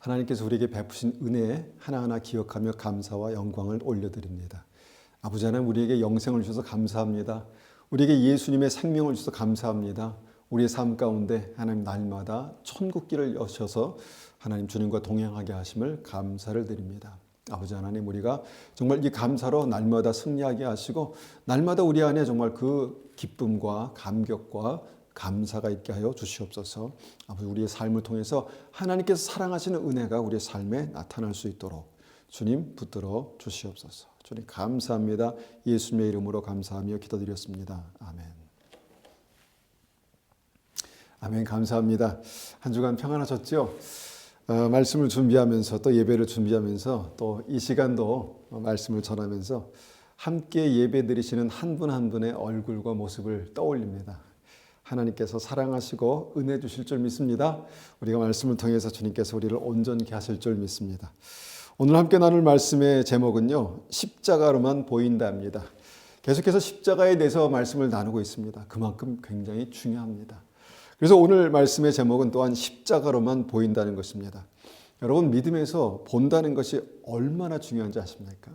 하나님께서 우리에게 베푸신 은혜 하나하나 기억하며 감사와 영광을 올려드립니다. 아버지 하나님, 우리에게 영생을 주셔서 감사합니다. 우리에게 예수님의 생명을 주셔서 감사합니다. 우리의 삶 가운데 하나님 날마다 천국길을 여셔서 하나님 주님과 동행하게 하심을 감사를 드립니다. 아버지 하나님, 우리가 정말 이 감사로 날마다 승리하게 하시고 날마다 우리 안에 정말 그 기쁨과 감격과 감사가 있게 하여 주시옵소서. 아버지, 우리의 삶을 통해서 하나님께서 사랑하시는 은혜가 우리의 삶에 나타날 수 있도록 주님 붙들어 주시옵소서. 주님 감사합니다. 예수님의 이름으로 감사하며 기도드렸습니다. 아멘. 아멘. 감사합니다. 한 주간 평안하셨죠? 말씀을 준비하면서 또 예배를 준비하면서 또 이 시간도 말씀을 전하면서 함께 예배 드리시는 한 분 한 분의 얼굴과 모습을 떠올립니다. 하나님께서 사랑하시고 은혜 주실 줄 믿습니다. 우리가 말씀을 통해서 주님께서 우리를 온전케 하실 줄 믿습니다. 오늘 함께 나눌 말씀의 제목은요, 십자가로만 보인다입니다. 계속해서 십자가에 대해서 말씀을 나누고 있습니다. 그만큼 굉장히 중요합니다. 그래서 오늘 말씀의 제목은 또한 십자가로만 보인다는 것입니다. 여러분, 믿음에서 본다는 것이 얼마나 중요한지 아십니까?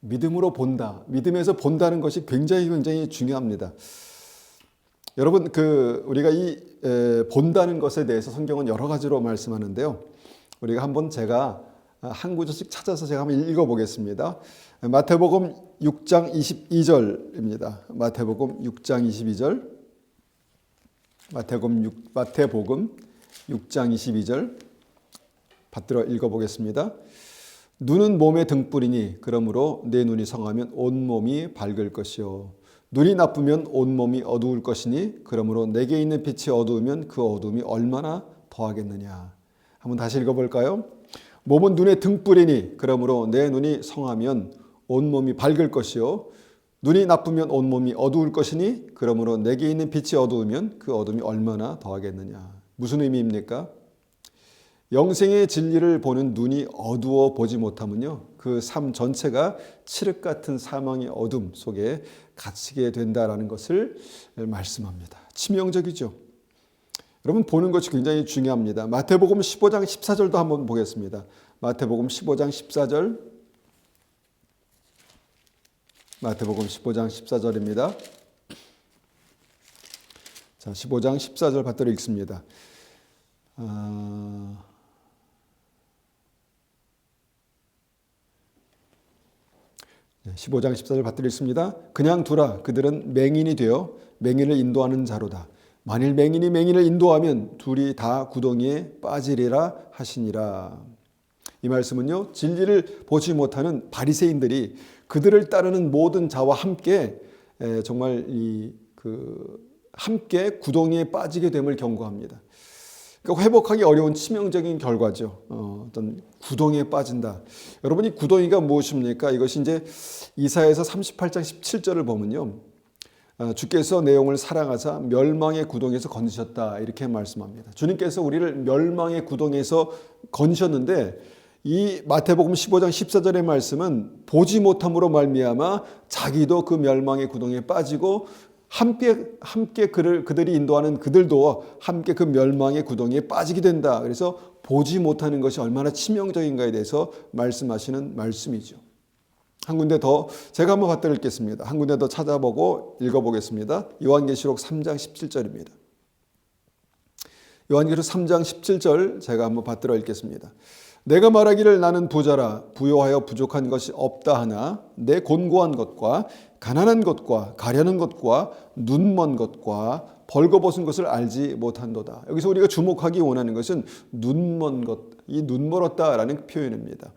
믿음으로 본다, 믿음에서 본다는 것이 굉장히 중요합니다. 여러분, 우리가 이 본다는 것에 대해서 성경은 여러 가지로 말씀하는데요. 우리가 한번 제가 한 구절씩 찾아서 제가 한번 읽어보겠습니다. 마태복음 6장 22절입니다. 마태복음 6장 22절. 마태복음 6장 22절 받들어 읽어보겠습니다. 눈은 몸의 등불이니 그러므로 내 눈이 성하면 온몸이 밝을 것이요 눈이 나쁘면 온몸이 어두울 것이니 그러므로 내게 있는 빛이 어두우면 그 어두움이 얼마나 더하겠느냐. 한번 다시 읽어볼까요? 몸은 눈의 등불이니 그러므로 내 눈이 성하면 온몸이 밝을 것이요 눈이 나쁘면 온몸이 어두울 것이니 그러므로 내게 있는 빛이 어두우면 그 어둠이 얼마나 더하겠느냐. 무슨 의미입니까? 영생의 진리를 보는 눈이 어두워 보지 못하면요, 그 삶 전체가 칠흑 같은 사망의 어둠 속에 갇히게 된다라는 것을 말씀합니다. 치명적이죠. 여러분, 보는 것이 굉장히 중요합니다. 마태복음 15장 14절도 한번 보겠습니다. 마태복음 15장 14절. 마태복음 15장 14절입니다. 자, 15장 14절 받들어 읽습니다. 15장 14절 받들어 읽습니다. 그냥 두라. 그들은 맹인이 되어 맹인을 인도하는 자로다. 만일 맹인이 맹인을 인도하면 둘이 다 구덩이에 빠지리라 하시니라. 이 말씀은요, 진리를 보지 못하는 바리새인들이 그들을 따르는 모든 자와 함께 정말 함께 구덩이에 빠지게 됨을 경고합니다. 그러니까 회복하기 어려운 치명적인 결과죠. 어떤 구덩이에 빠진다. 여러분, 이 구덩이가 무엇입니까? 이것이 이제 이사야서 38장 17절을 보면요, 주께서 내용을 사랑하사 멸망의 구덩이에서 건지셨다, 이렇게 말씀합니다. 주님께서 우리를 멸망의 구덩이에서 건지셨는데 이 마태복음 15장 14절의 말씀은 보지 못함으로 말미암아 자기도 그 멸망의 구덩이에 빠지고 함께 그들이 인도하는 그들도 함께 그 멸망의 구덩이에 빠지게 된다. 그래서 보지 못하는 것이 얼마나 치명적인가에 대해서 말씀하시는 말씀이죠. 한 군데 더 제가 한번 받들어 읽겠습니다. 한 군데 더 찾아보고 읽어보겠습니다. 요한계시록 3장 17절입니다. 요한계시록 3장 17절 제가 한번 받들어 읽겠습니다. 내가 말하기를 나는 부자라 부요하여 부족한 것이 없다 하나 내 곤고한 것과 가난한 것과 가련한 것과 눈먼 것과 벌거벗은 것을 알지 못한도다. 여기서 우리가 주목하기 원하는 것은 눈먼 것, 이 눈멀었다라는 표현입니다.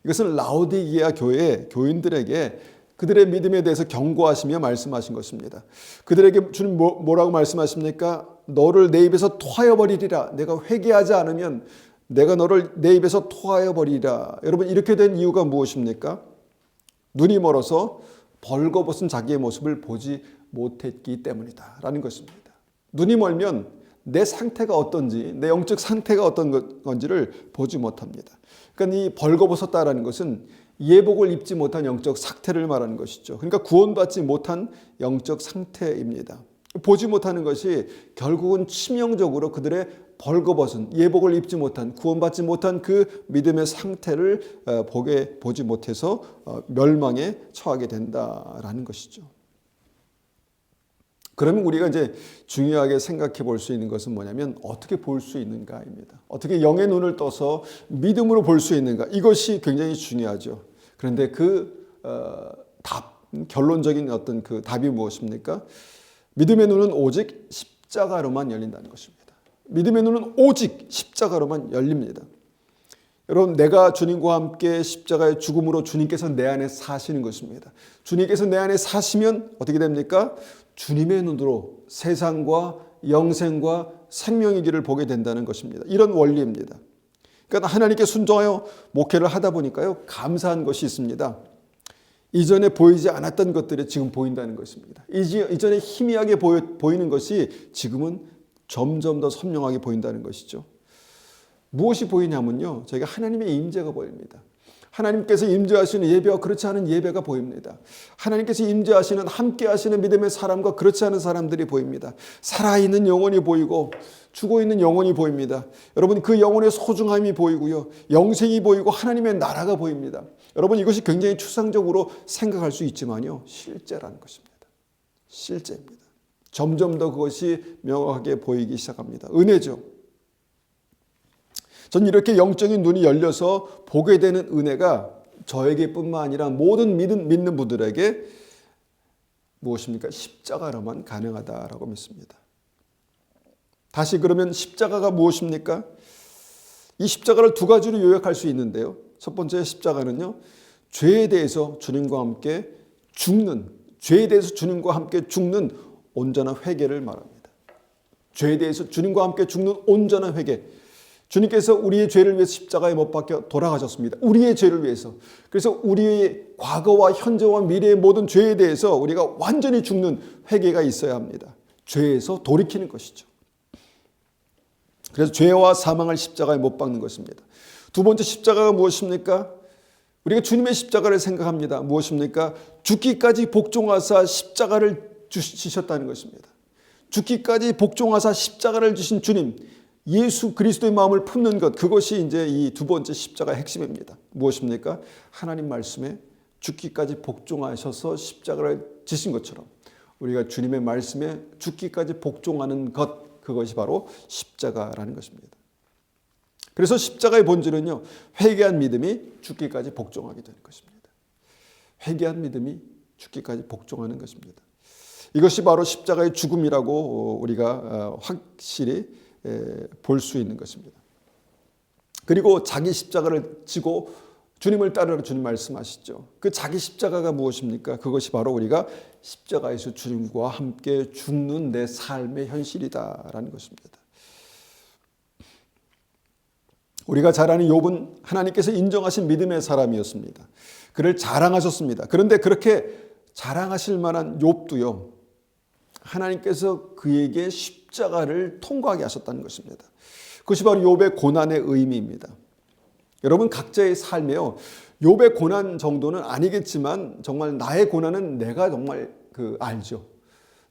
이것은 라오디게아 교회 교인들에게 그들의 믿음에 대해서 경고하시며 말씀하신 것입니다. 그들에게 주님 뭐라고 말씀하십니까? 너를 내 입에서 토하여 버리리라. 내가 회개하지 않으면 내가 너를 내 입에서 토하여 버리리라. 여러분, 이렇게 된 이유가 무엇입니까? 눈이 멀어서 벌거벗은 자기의 모습을 보지 못했기 때문이다 라는 것입니다. 눈이 멀면 내 상태가 어떤지, 내 영적 상태가 어떤 건지를 보지 못합니다. 그러니까 이 벌거벗었다라는 것은 예복을 입지 못한 영적 상태를 말하는 것이죠. 그러니까 구원받지 못한 영적 상태입니다. 보지 못하는 것이 결국은 치명적으로 그들의 벌거벗은 예복을 입지 못한 구원받지 못한 그 믿음의 상태를 보지 못해서 멸망에 처하게 된다라는 것이죠. 그러면 우리가 이제 중요하게 생각해 볼 수 있는 것은 뭐냐면 어떻게 볼 수 있는가입니다. 어떻게 영의 눈을 떠서 믿음으로 볼 수 있는가, 이것이 굉장히 중요하죠. 그런데 그 결론적인 어떤 그 답이 무엇입니까? 믿음의 눈은 오직 십자가로만 열린다는 것입니다. 믿음의 눈은 오직 십자가로만 열립니다. 여러분, 내가 주님과 함께 십자가의 죽음으로 주님께서 내 안에 사시는 것입니다. 주님께서 내 안에 사시면 어떻게 됩니까? 주님의 눈으로 세상과 영생과 생명의 길을 보게 된다는 것입니다. 이런 원리입니다. 그러니까 하나님께 순종하여 목회를 하다 보니까요, 감사한 것이 있습니다. 이전에 보이지 않았던 것들이 지금 보인다는 것입니다. 이전에 희미하게 보이는 것이 지금은 점점 더 선명하게 보인다는 것이죠. 무엇이 보이냐면요, 저희가 하나님의 임재가 보입니다. 하나님께서 임재하시는 예배와 그렇지 않은 예배가 보입니다. 하나님께서 임재하시는 함께 하시는 믿음의 사람과 그렇지 않은 사람들이 보입니다. 살아있는 영혼이 보이고 죽어있는 영혼이 보입니다. 여러분, 그 영혼의 소중함이 보이고요, 영생이 보이고 하나님의 나라가 보입니다. 여러분, 이것이 굉장히 추상적으로 생각할 수 있지만요, 실제라는 것입니다. 실제입니다. 점점 더 그것이 명확하게 보이기 시작합니다. 은혜죠. 전 이렇게 영적인 눈이 열려서 보게 되는 은혜가 저에게뿐만 아니라 모든 믿는 분들에게 무엇입니까? 십자가로만 가능하다라고 믿습니다. 다시 그러면 십자가가 무엇입니까? 이 십자가를 두 가지로 요약할 수 있는데요. 첫 번째 십자가는요, 죄에 대해서 주님과 함께 죽는, 죄에 대해서 주님과 함께 죽는 온전한 회개를 말합니다. 죄에 대해서 주님과 함께 죽는 온전한 회개. 주님께서 우리의 죄를 위해서 십자가에 못 박혀 돌아가셨습니다. 우리의 죄를 위해서. 그래서 우리의 과거와 현재와 미래의 모든 죄에 대해서 우리가 완전히 죽는 회개가 있어야 합니다. 죄에서 돌이키는 것이죠. 그래서 죄와 사망을 십자가에 못 박는 것입니다. 두 번째 십자가가 무엇입니까? 우리가 주님의 십자가를 생각합니다. 무엇입니까? 죽기까지 복종하사 십자가를 지셨다는 것입니다. 죽기까지 복종하사 십자가를 지신 주님, 예수 그리스도의 마음을 품는 것, 그것이 이제 이 두 번째 십자가의 핵심입니다. 무엇입니까? 하나님 말씀에 죽기까지 복종하셔서 십자가를 지신 것처럼 우리가 주님의 말씀에 죽기까지 복종하는 것, 그것이 바로 십자가라는 것입니다. 그래서 십자가의 본질은요, 회개한 믿음이 죽기까지 복종하게 되는 것입니다. 회개한 믿음이 죽기까지 복종하는 것입니다. 이것이 바로 십자가의 죽음이라고 우리가 확실히 볼 수 있는 것입니다. 그리고 자기 십자가를 지고 주님을 따르라 주님 말씀하시죠. 그 자기 십자가가 무엇입니까? 그것이 바로 우리가 십자가에서 주님과 함께 죽는 내 삶의 현실이다라는 것입니다. 우리가 잘 아는 욥은 하나님께서 인정하신 믿음의 사람이었습니다. 그를 자랑하셨습니다. 그런데 그렇게 자랑하실 만한 욥도요, 하나님께서 그에게 십자가를 통과하게 하셨다는 것입니다. 그것이 바로 욥의 고난의 의미입니다. 여러분, 각자의 삶에요, 욥의 고난 정도는 아니겠지만 정말 나의 고난은 내가 정말 알죠.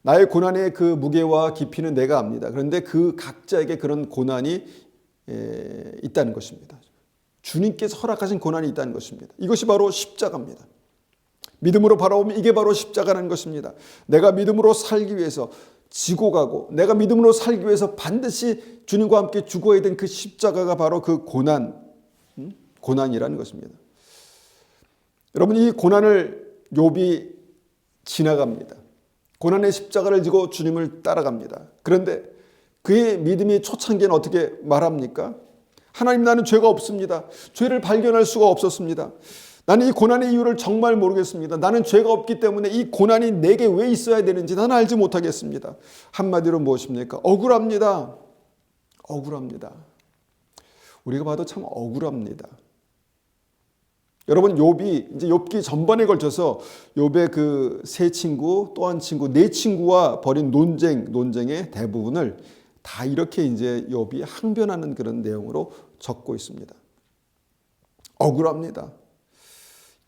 나의 고난의 그 무게와 깊이는 내가 압니다. 그런데 그 각자에게 그런 고난이 있다는 것입니다. 주님께서 허락하신 고난이 있다는 것입니다. 이것이 바로 십자가입니다. 믿음으로 바라보면 이게 바로 십자가라는 것입니다. 내가 믿음으로 살기 위해서 지고 가고, 내가 믿음으로 살기 위해서 반드시 주님과 함께 죽어야 된 그 십자가가 바로 그 고난이라는 것입니다. 여러분, 이 고난을 욥이 지나갑니다. 고난의 십자가를 지고 주님을 따라갑니다. 그런데 그의 믿음이 초창기에는 어떻게 말합니까? 하나님, 나는 죄가 없습니다. 죄를 발견할 수가 없었습니다. 나는 이 고난의 이유를 정말 모르겠습니다. 나는 죄가 없기 때문에 이 고난이 내게 왜 있어야 되는지 나는 알지 못하겠습니다. 한마디로 무엇입니까? 억울합니다. 억울합니다. 우리가 봐도 참 억울합니다. 여러분, 욥이 이제 욥기 전반에 걸쳐서 욥의 그 세 친구, 또 한 친구, 네 친구와 벌인 논쟁의 대부분을 다 이렇게 이제 욥이 항변하는 그런 내용으로 적고 있습니다. 억울합니다.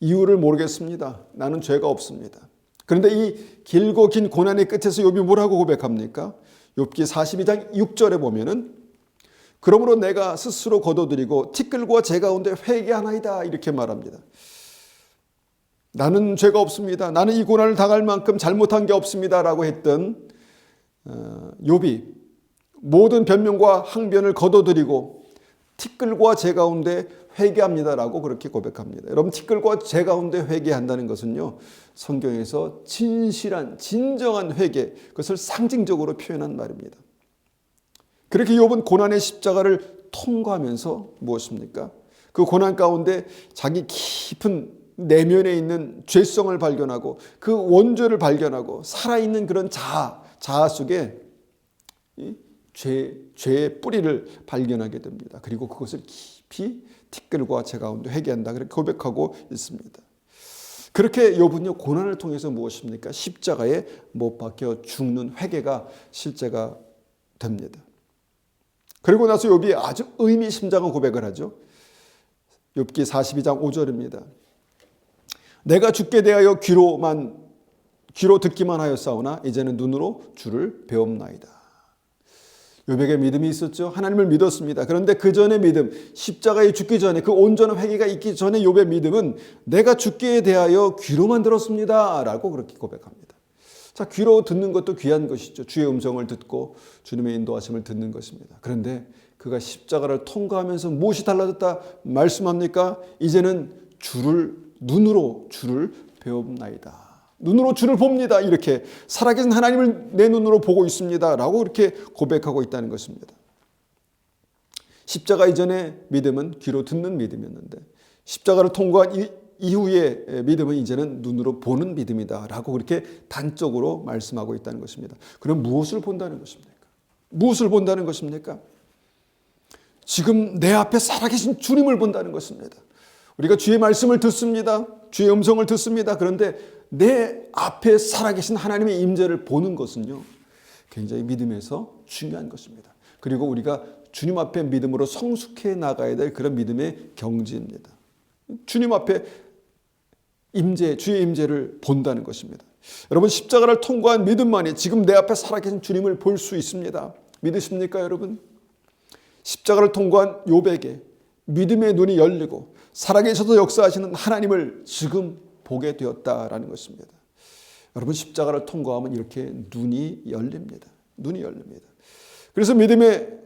이유를 모르겠습니다. 나는 죄가 없습니다. 그런데 이 길고 긴 고난의 끝에서 욥이 뭐라고 고백합니까? 욥기 42장 6절에 보면은 그러므로 내가 스스로 거둬들이고 티끌과 재 가운데 회개하나이다 이렇게 말합니다. 나는 죄가 없습니다. 나는 이 고난을 당할 만큼 잘못한 게 없습니다 라고 했던 욥이 모든 변명과 항변을 거둬들이고 티끌과 재 가운데 회개합니다라고 그렇게 고백합니다. 여러분, 티끌과 재 가운데 회개한다는 것은요, 성경에서 진실한 진정한 회개, 그것을 상징적으로 표현한 말입니다. 그렇게 욥은 고난의 십자가를 통과하면서 무엇입니까? 그 고난 가운데 자기 깊은 내면에 있는 죄성을 발견하고 그 원죄를 발견하고 살아있는 그런 자아 속에 죄의 뿌리를 발견하게 됩니다. 그리고 그것을 깊이 티끌과 재 가운데 회개한다 그렇게 고백하고 있습니다. 그렇게 욥은요, 고난을 통해서 무엇입니까? 십자가에 못 박혀 죽는 회개가 실제가 됩니다. 그리고 나서 욥이 아주 의미심장한 고백을 하죠. 욥기 42장 5절입니다. 내가 주께 대하여 귀로 듣기만 하였사오나 이제는 눈으로 주를 배움나이다. 욥에게 믿음이 있었죠. 하나님을 믿었습니다. 그런데 그 전의 믿음, 십자가에 죽기 전에 그 온전한 회개가 있기 전에 욥의 믿음은 내가 주께 대하여 귀로만 들었습니다 라고 그렇게 고백합니다. 자, 귀로 듣는 것도 귀한 것이죠. 주의 음성을 듣고 주님의 인도하심을 듣는 것입니다. 그런데 그가 십자가를 통과하면서 무엇이 달라졌다 말씀합니까? 이제는 눈으로 주를 배움나이다. 눈으로 주를 봅니다. 이렇게 살아계신 하나님을 내 눈으로 보고 있습니다 라고 그렇게 고백하고 있다는 것입니다. 십자가 이전의 믿음은 귀로 듣는 믿음이었는데 십자가를 통과한 이후의 믿음은 이제는 눈으로 보는 믿음이다 라고 그렇게 단적으로 말씀하고 있다는 것입니다. 그럼 무엇을 본다는 것입니까? 무엇을 본다는 것입니까? 지금 내 앞에 살아계신 주님을 본다는 것입니다. 우리가 주의 말씀을 듣습니다. 주의 음성을 듣습니다. 그런데 내 앞에 살아계신 하나님의 임재를 보는 것은요, 굉장히 믿음에서 중요한 것입니다. 그리고 우리가 주님 앞에 믿음으로 성숙해 나가야 될 그런 믿음의 경지입니다. 주님 앞에 주의 임재를 본다는 것입니다. 여러분, 십자가를 통과한 믿음만이 지금 내 앞에 살아계신 주님을 볼 수 있습니다. 믿으십니까, 여러분? 십자가를 통과한 욥에게 믿음의 눈이 열리고 살아계셔서 역사하시는 하나님을 지금 보게 되었다라는 것입니다. 여러분, 십자가를 통과하면 이렇게 눈이 열립니다. 눈이 열립니다. 그래서 믿음의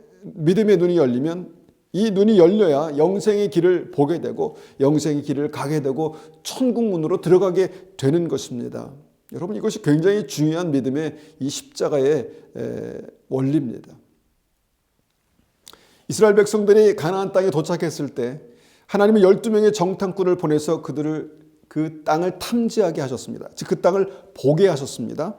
눈이 열리면 이 눈이 열려야 영생의 길을 보게 되고 영생의 길을 가게 되고 천국 문으로 들어가게 되는 것입니다. 여러분, 이것이 굉장히 중요한 믿음의 이 십자가의 원리입니다. 이스라엘 백성들이 가나안 땅에 도착했을 때 하나님은 12명의 정탐꾼을 보내서 그들을 그 땅을 탐지하게 하셨습니다. 즉 그 땅을 보게 하셨습니다.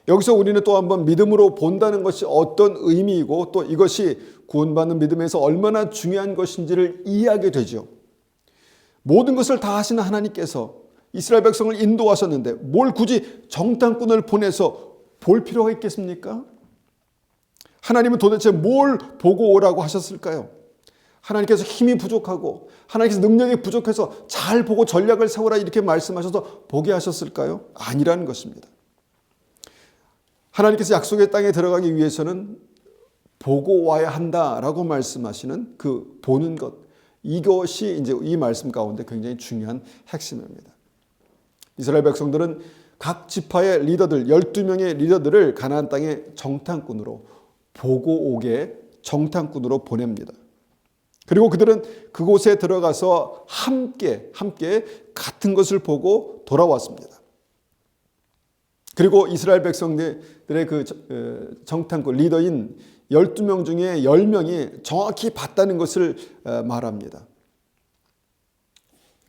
여기서 우리는 또 한번 믿음으로 본다는 것이 어떤 의미이고 또 이것이 구원받는 믿음에서 얼마나 중요한 것인지를 이해하게 되죠. 모든 것을 다 하시는 하나님께서 이스라엘 백성을 인도하셨는데 뭘 굳이 정탐꾼을 보내서 볼 필요가 있겠습니까? 하나님은 도대체 뭘 보고 오라고 하셨을까요? 하나님께서 힘이 부족하고 하나님께서 능력이 부족해서 잘 보고 전략을 세우라 이렇게 말씀하셔서 보게 하셨을까요? 아니라는 것입니다. 하나님께서 약속의 땅에 들어가기 위해서는 보고 와야 한다라고 말씀하시는 그 보는 것, 이것이 이제 이 말씀 가운데 굉장히 중요한 핵심입니다. 이스라엘 백성들은 각 지파의 리더들, 12명의 리더들을 가나안 땅의 정탐꾼으로 보고 오게 정탐꾼으로 보냅니다. 그리고 그들은 그곳에 들어가서 함께 같은 것을 보고 돌아왔습니다. 그리고 이스라엘 백성들의 그 정탐꾼 리더인 12명 중에 10명이 정확히 봤다는 것을 말합니다.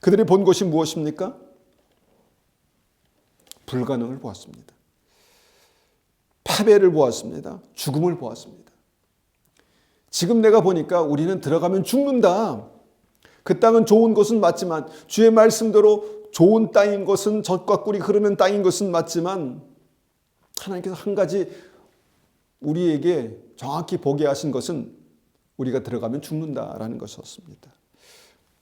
그들이 본 것이 무엇입니까? 불가능을 보았습니다. 패배를 보았습니다. 죽음을 보았습니다. 지금 내가 보니까 우리는 들어가면 죽는다. 그 땅은 좋은 것은 맞지만 주의 말씀대로 좋은 땅인 것은 젖과 꿀이 흐르는 땅인 것은 맞지만 하나님께서 한 가지 우리에게 정확히 보게 하신 것은 우리가 들어가면 죽는다라는 것이었습니다.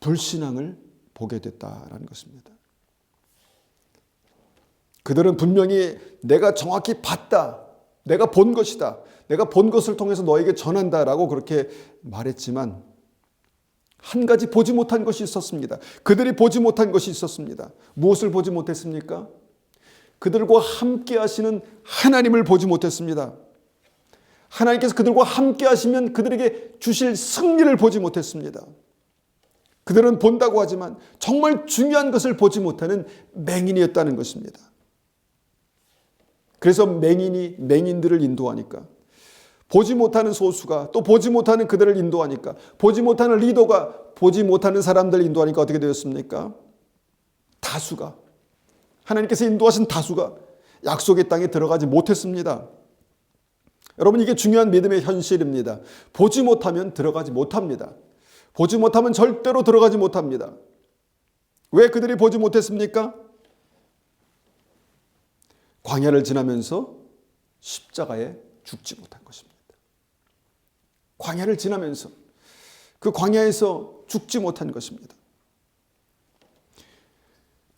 불신앙을 보게 됐다라는 것입니다. 그들은 분명히 내가 정확히 봤다. 내가 본 것이다. 내가 본 것을 통해서 너에게 전한다라고 그렇게 말했지만 한 가지 보지 못한 것이 있었습니다. 그들이 보지 못한 것이 있었습니다. 무엇을 보지 못했습니까? 그들과 함께 하시는 하나님을 보지 못했습니다. 하나님께서 그들과 함께 하시면 그들에게 주실 승리를 보지 못했습니다. 그들은 본다고 하지만 정말 중요한 것을 보지 못하는 맹인이었다는 것입니다. 그래서 맹인이 맹인들을 인도하니까, 보지 못하는 소수가 또 보지 못하는 그들을 인도하니까, 보지 못하는 리더가 보지 못하는 사람들을 인도하니까 어떻게 되었습니까? 다수가, 하나님께서 인도하신 다수가 약속의 땅에 들어가지 못했습니다. 여러분, 이게 중요한 믿음의 현실입니다. 보지 못하면 들어가지 못합니다. 보지 못하면 절대로 들어가지 못합니다. 왜 그들이 보지 못했습니까? 광야를 지나면서 십자가에 죽지 못한 것입니다. 광야를 지나면서 그 광야에서 죽지 못한 것입니다.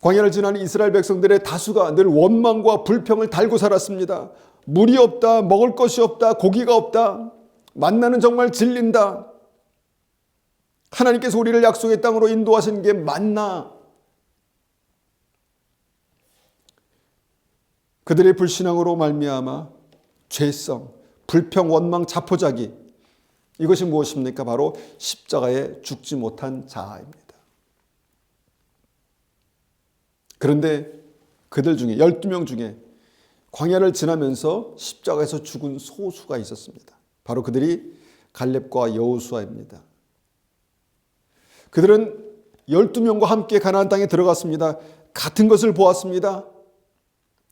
광야를 지나는 이스라엘 백성들의 다수가 늘 원망과 불평을 달고 살았습니다. 물이 없다, 먹을 것이 없다, 고기가 없다, 만나는 정말 질린다. 하나님께서 우리를 약속의 땅으로 인도하신 게 맞나? 그들의 불신앙으로 말미암아 죄성, 불평, 원망, 자포자기, 이것이 무엇입니까? 바로 십자가에 죽지 못한 자아입니다. 그런데 그들 중에 12명 중에 광야를 지나면서 십자가에서 죽은 소수가 있었습니다. 바로 그들이 갈렙과 여호수아입니다. 그들은 12명과 함께 가나안 땅에 들어갔습니다. 같은 것을 보았습니다.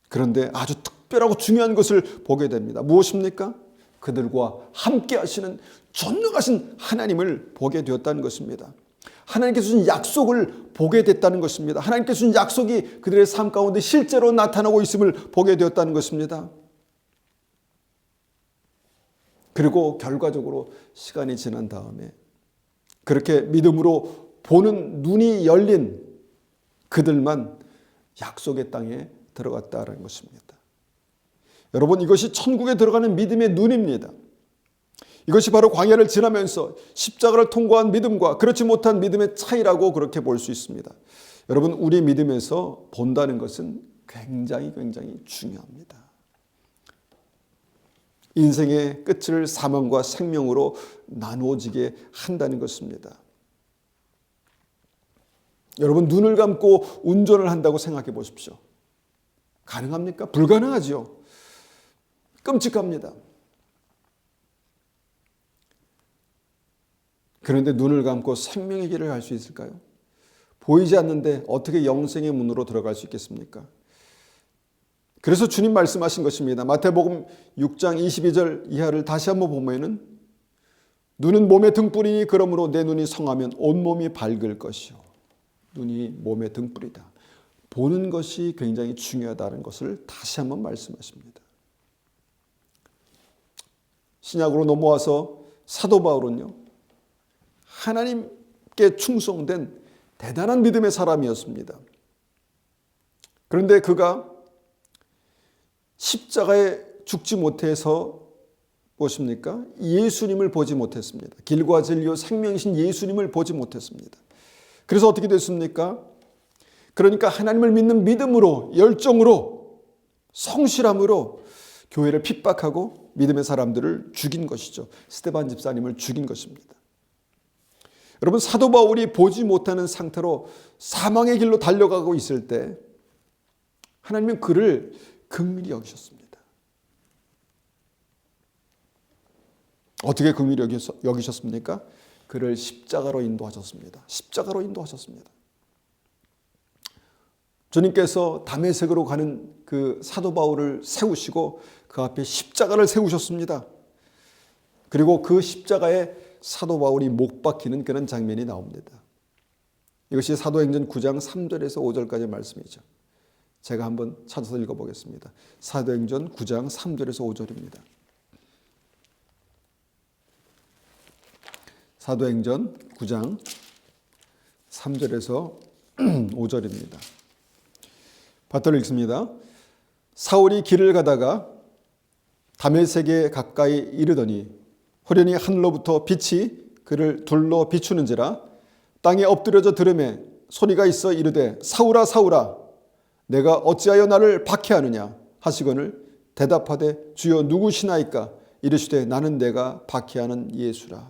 그런데 아주 특별하고 중요한 것을 보게 됩니다. 무엇입니까? 그들과 함께 하시는 전능하신 하나님을 보게 되었다는 것입니다. 하나님께서 주신 약속을 보게 됐다는 것입니다. 하나님께서 주신 약속이 그들의 삶 가운데 실제로 나타나고 있음을 보게 되었다는 것입니다. 그리고 결과적으로 시간이 지난 다음에 그렇게 믿음으로 보는 눈이 열린 그들만 약속의 땅에 들어갔다는 것입니다. 여러분, 이것이 천국에 들어가는 믿음의 눈입니다. 이것이 바로 광야를 지나면서 십자가를 통과한 믿음과 그렇지 못한 믿음의 차이라고 그렇게 볼 수 있습니다. 여러분, 우리 믿음에서 본다는 것은 굉장히 중요합니다. 인생의 끝을 사망과 생명으로 나누어지게 한다는 것입니다. 여러분, 눈을 감고 운전을 한다고 생각해 보십시오. 가능합니까? 불가능하지요. 끔찍합니다. 그런데 눈을 감고 생명의 길을 갈 수 있을까요? 보이지 않는데 어떻게 영생의 문으로 들어갈 수 있겠습니까? 그래서 주님 말씀하신 것입니다. 마태복음 6장 22절 이하를 다시 한번 보면은 눈은 몸의 등불이니 그러므로 내 눈이 성하면 온몸이 밝을 것이요. 눈이 몸의 등불이다. 보는 것이 굉장히 중요하다는 것을 다시 한번 말씀하십니다. 신약으로 넘어와서 사도 바울은요, 하나님께 충성된 대단한 믿음의 사람이었습니다. 그런데 그가 십자가에 죽지 못해서 무엇입니까? 예수님을 보지 못했습니다. 길과 진리요 생명이신 예수님을 보지 못했습니다. 그래서 어떻게 됐습니까? 그러니까 하나님을 믿는 믿음으로, 열정으로, 성실함으로 교회를 핍박하고 믿음의 사람들을 죽인 것이죠. 스데반 집사님을 죽인 것입니다. 여러분, 사도 바울이 보지 못하는 상태로 사망의 길로 달려가고 있을 때 하나님은 그를 긍휼히 여기셨습니다. 어떻게 긍휼히 여기셨습니까? 그를 십자가로 인도하셨습니다. 십자가로 인도하셨습니다. 주님께서 다메섹으로 가는 그 사도 바울을 세우시고 그 앞에 십자가를 세우셨습니다. 그리고 그 십자가에 사도 바울이 못 박히는 그런 장면이 나옵니다. 이것이 사도행전 9장 3절에서 5절까지의 말씀이죠. 제가 한번 찾아서 읽어보겠습니다. 사도행전 9장 3절에서 5절입니다. 사도행전 9장 3절에서 5절입니다. 받들어 읽습니다. 사울이 길을 가다가 다메섹에 가까이 이르더니 호련히 하늘로부터 빛이 그를 둘러 비추는지라 땅에 엎드려져 들으매 소리가 있어 이르되 사울아 사울아 내가 어찌하여 나를 박해하느냐 하시거늘 대답하되 주여 누구시나이까 이르시되 나는 내가 박해하는 예수라.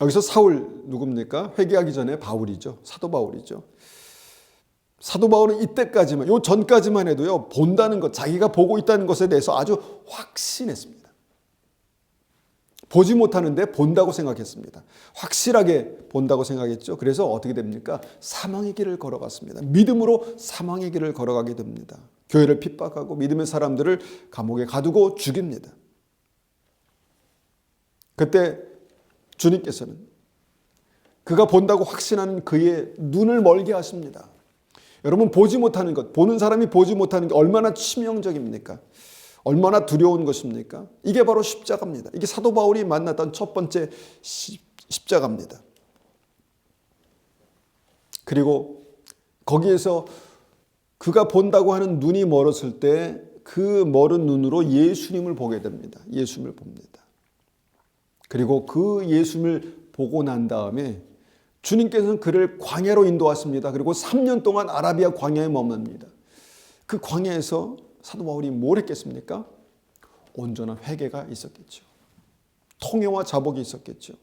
여기서 사울 누굽니까? 회개하기 전에 바울이죠. 사도 바울이죠. 사도 바울은 이때까지만, 요 전까지만 해도요, 본다는 것, 자기가 보고 있다는 것에 대해서 아주 확신했습니다. 보지 못하는데 본다고 생각했습니다. 확실하게 본다고 생각했죠. 그래서 어떻게 됩니까? 사망의 길을 걸어갔습니다. 믿음으로 사망의 길을 걸어가게 됩니다. 교회를 핍박하고 믿음의 사람들을 감옥에 가두고 죽입니다. 그때 주님께서는 그가 본다고 확신하는 그의 눈을 멀게 하십니다. 여러분, 보지 못하는 것, 보는 사람이 보지 못하는 게 얼마나 치명적입니까? 얼마나 두려운 것입니까? 이게 바로 십자가입니다. 이게 사도 바울이 만났던 첫 번째 십자가입니다. 그리고 거기에서 그가 본다고 하는 눈이 멀었을 때 그 멀은 눈으로 예수님을 보게 됩니다. 예수님을 봅니다. 그리고 그 예수님을 보고 난 다음에 주님께서는 그를 광야로 인도하십니다. 그리고 3년 동안 아라비아 광야에 머뭅니다. 그 광야에서 사도 바울이 뭘 했겠습니까? 온전한 회개가 있었겠죠. 통회와 자복이 있었겠죠.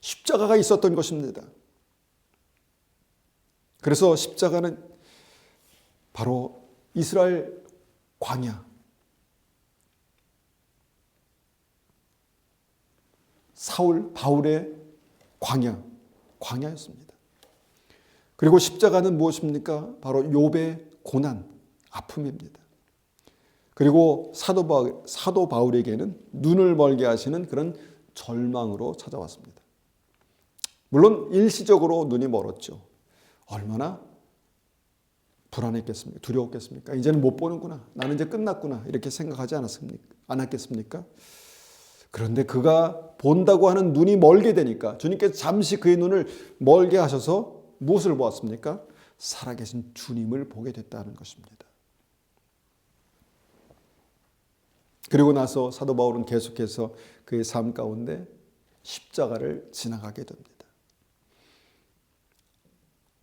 십자가가 있었던 것입니다. 그래서 십자가는 바로 이스라엘 광야, 바울의 광야였습니다. 그리고 십자가는 무엇입니까? 바로 욥의 고난, 아픔입니다. 그리고 사도 바울에게는 눈을 멀게 하시는 그런 절망으로 찾아왔습니다. 물론 일시적으로 눈이 멀었죠. 얼마나 불안했겠습니까? 두려웠겠습니까? 이제는 못 보는구나. 나는 이제 끝났구나. 이렇게 생각하지 않았겠습니까? 그런데 그가 본다고 하는 눈이 멀게 되니까 주님께서 잠시 그의 눈을 멀게 하셔서 무엇을 보았습니까? 살아계신 주님을 보게 됐다는 것입니다. 그리고 나서 사도 바울은 계속해서 그의 삶 가운데 십자가를 지나가게 됩니다.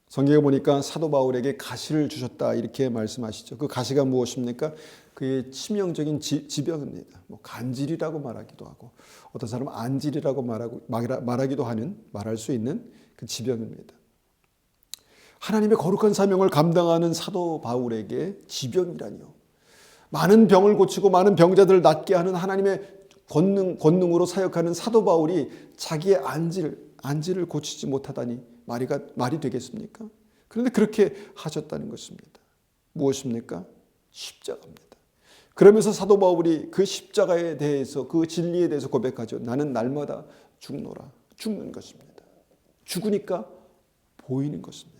성경에 보니까 사도 바울에게 가시를 주셨다 이렇게 말씀하시죠. 그 가시가 무엇입니까? 그의 치명적인 지병입니다. 간질이라고 말하기도 하고 어떤 사람은 안질이라고 말할 수 있는 그 지병입니다. 하나님의 거룩한 사명을 감당하는 사도 바울에게 지병이라니요. 많은 병을 고치고 많은 병자들을 낫게 하는 하나님의 권능으로 사역하는 사도 바울이 자기의 안질을 고치지 못하다니 말이 되겠습니까? 그런데 그렇게 하셨다는 것입니다. 무엇입니까? 십자가입니다. 그러면서 사도 바울이 그 십자가에 대해서 그 진리에 대해서 고백하죠. 나는 날마다 죽노라. 죽는 것입니다. 죽으니까 보이는 것입니다.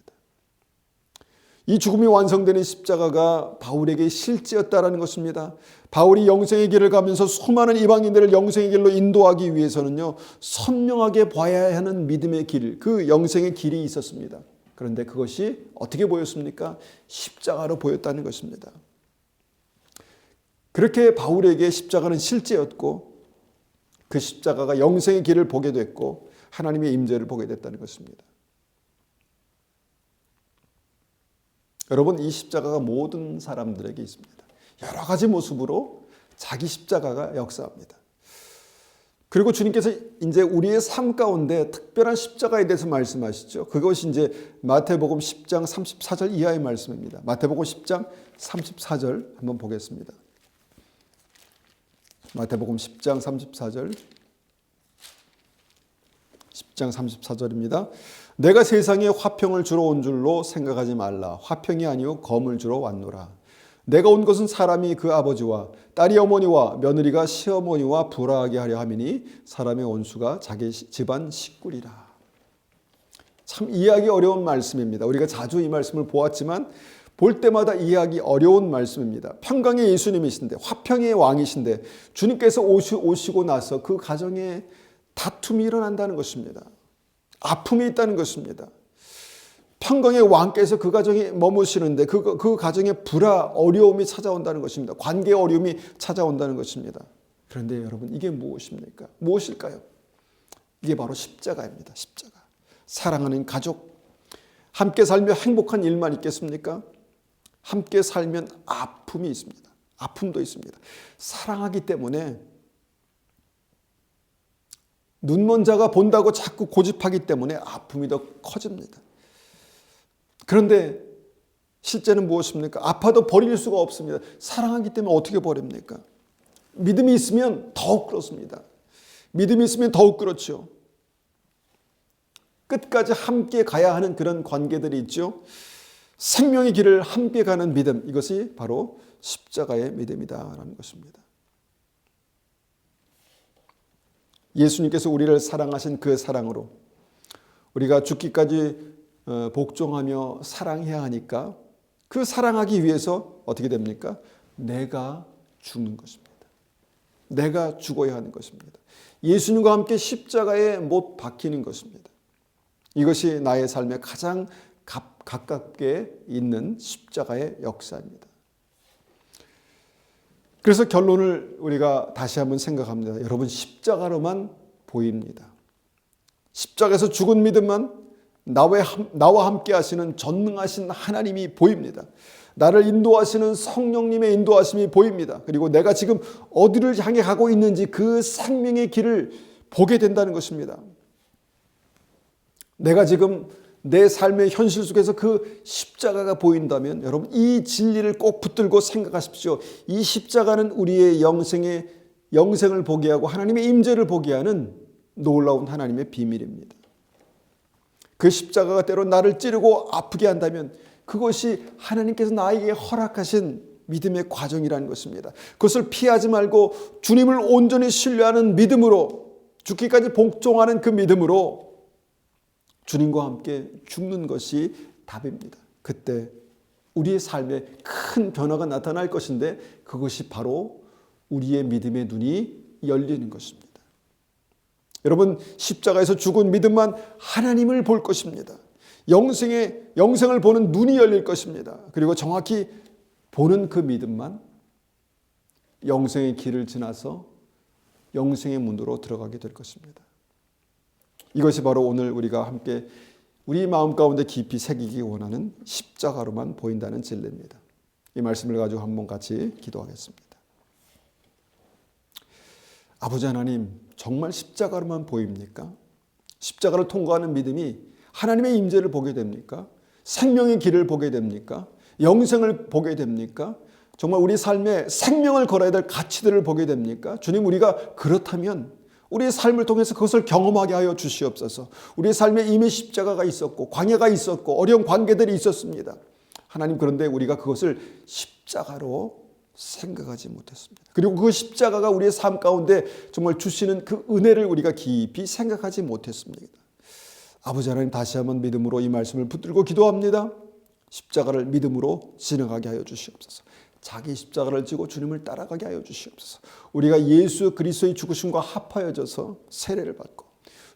이 죽음이 완성되는 십자가가 바울에게 실제였다라는 것입니다. 바울이 영생의 길을 가면서 수많은 이방인들을 영생의 길로 인도하기 위해서는요, 선명하게 봐야 하는 믿음의 길, 그 영생의 길이 있었습니다. 그런데 그것이 어떻게 보였습니까? 십자가로 보였다는 것입니다. 그렇게 바울에게 십자가는 실제였고 그 십자가가 영생의 길을 보게 됐고 하나님의 임재를 보게 됐다는 것입니다. 여러분, 이 십자가가 모든 사람들에게 있습니다. 여러 가지 모습으로 자기 십자가가 역사합니다. 그리고 주님께서 이제 우리의 삶 가운데 특별한 십자가에 대해서 말씀하시죠. 그것이 이제 마태복음 10장 34절 이하의 말씀입니다. 마태복음 10장 34절 한번 보겠습니다. 마태복음 10장 34절. 10장 34절입니다. 내가 세상에 화평을 주러 온 줄로 생각하지 말라. 화평이 아니요 검을 주러 왔노라. 내가 온 것은 사람이 그 아버지와 딸이 어머니와 며느리가 시어머니와 불화하게 하려 함이니 사람의 온수가 자기 집안 식구리라. 참 이해하기 어려운 말씀입니다. 우리가 자주 이 말씀을 보았지만 볼 때마다 이해하기 어려운 말씀입니다. 평강의 예수님이신데, 화평의 왕이신데 주님께서 오시고 나서 그 가정에 다툼이 일어난다는 것입니다. 아픔이 있다는 것입니다. 평강의 왕께서 그 가정에 머무시는데 그 가정에 어려움이 찾아온다는 것입니다. 관계의 어려움이 찾아온다는 것입니다. 그런데 여러분, 이게 무엇입니까? 무엇일까요? 이게 바로 십자가입니다. 십자가. 사랑하는 가족, 함께 살며 행복한 일만 있겠습니까? 함께 살면 아픔이 있습니다. 아픔도 있습니다. 사랑하기 때문에 눈먼 자가 본다고 자꾸 고집하기 때문에 아픔이 더 커집니다. 그런데 실제는 무엇입니까? 아파도 버릴 수가 없습니다. 사랑하기 때문에 어떻게 버립니까? 믿음이 있으면 더욱 그렇습니다. 믿음이 있으면 더욱 그렇죠. 끝까지 함께 가야 하는 그런 관계들이 있죠. 생명의 길을 함께 가는 믿음, 이것이 바로 십자가의 믿음이다라는 것입니다. 예수님께서 우리를 사랑하신 그 사랑으로 우리가 죽기까지 복종하며 사랑해야 하니까 그 사랑하기 위해서 어떻게 됩니까? 내가 죽는 것입니다. 내가 죽어야 하는 것입니다. 예수님과 함께 십자가에 못 박히는 것입니다. 이것이 나의 삶에 가장 가깝게 있는 십자가의 역사입니다. 그래서 결론을 우리가 다시 한번 생각합니다. 여러분, 십자가로만 보입니다. 십자가에서 죽은 믿음만 나와 함께 하시는 전능하신 하나님이 보입니다. 나를 인도하시는 성령님의 인도하심이 보입니다. 그리고 내가 지금 어디를 향해 가고 있는지 그 생명의 길을 보게 된다는 것입니다. 내가 지금 내 삶의 현실 속에서 그 십자가가 보인다면 여러분, 이 진리를 꼭 붙들고 생각하십시오. 이 십자가는 우리의 영생을 보게 하고 하나님의 임재를 보게 하는 놀라운 하나님의 비밀입니다. 그 십자가가 때로 나를 찌르고 아프게 한다면 그것이 하나님께서 나에게 허락하신 믿음의 과정이라는 것입니다. 그것을 피하지 말고 주님을 온전히 신뢰하는 믿음으로, 죽기까지 복종하는 그 믿음으로 주님과 함께 죽는 것이 답입니다. 그때 우리의 삶에 큰 변화가 나타날 것인데 그것이 바로 우리의 믿음의 눈이 열리는 것입니다. 여러분, 십자가에서 죽은 믿음만 하나님을 볼 것입니다. 영생을 보는 눈이 열릴 것입니다. 그리고 정확히 보는 그 믿음만 영생의 길을 지나서 영생의 문으로 들어가게 될 것입니다. 이것이 바로 오늘 우리가 함께 우리 마음 가운데 깊이 새기기 원하는 십자가로만 보인다는 진리입니다. 이 말씀을 가지고 한번 같이 기도하겠습니다. 아버지 하나님, 정말 십자가로만 보입니까? 십자가를 통과하는 믿음이 하나님의 임재를 보게 됩니까? 생명의 길을 보게 됩니까? 영생을 보게 됩니까? 정말 우리 삶에 생명을 걸어야 될 가치들을 보게 됩니까? 주님, 우리가 그렇다면 우리의 삶을 통해서 그것을 경험하게 하여 주시옵소서. 우리의 삶에 이미 십자가가 있었고 광야가 있었고 어려운 관계들이 있었습니다. 하나님, 그런데 우리가 그것을 십자가로 생각하지 못했습니다. 그리고 그 십자가가 우리의 삶 가운데 정말 주시는 그 은혜를 우리가 깊이 생각하지 못했습니다. 아버지 하나님, 다시 한번 믿음으로 이 말씀을 붙들고 기도합니다. 십자가를 믿음으로 지나가게 하여 주시옵소서. 자기 십자가를 지고 주님을 따라가게 하여 주시옵소서. 우리가 예수 그리스도의 죽으심과 합하여져서 세례를 받고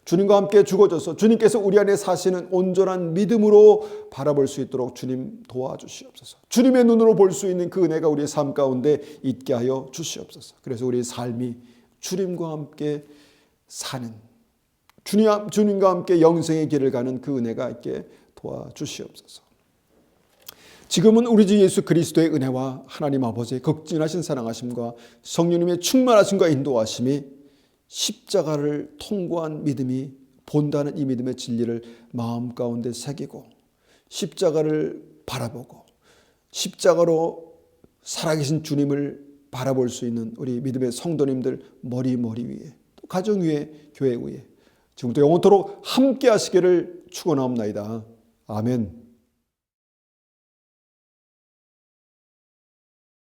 주님과 함께 죽어져서 주님께서 우리 안에 사시는 온전한 믿음으로 바라볼 수 있도록 주님 도와주시옵소서. 주님의 눈으로 볼 수 있는 그 은혜가 우리의 삶 가운데 있게 하여 주시옵소서. 그래서 우리의 삶이 주님과 함께 사는, 주님과 함께 영생의 길을 가는 그 은혜가 있게 도와주시옵소서. 지금은 우리 주 예수 그리스도의 은혜와 하나님 아버지의 극진하신 사랑하심과 성령님의 충만하심과 인도하심이 십자가를 통과한 믿음이 본다는 이 믿음의 진리를 마음 가운데 새기고 십자가를 바라보고 십자가로 살아계신 주님을 바라볼 수 있는 우리 믿음의 성도님들 머리 위에, 또 가정 위에, 교회 위에 지금부터 영원토록 함께 하시기를 축원하옵나이다. 아멘.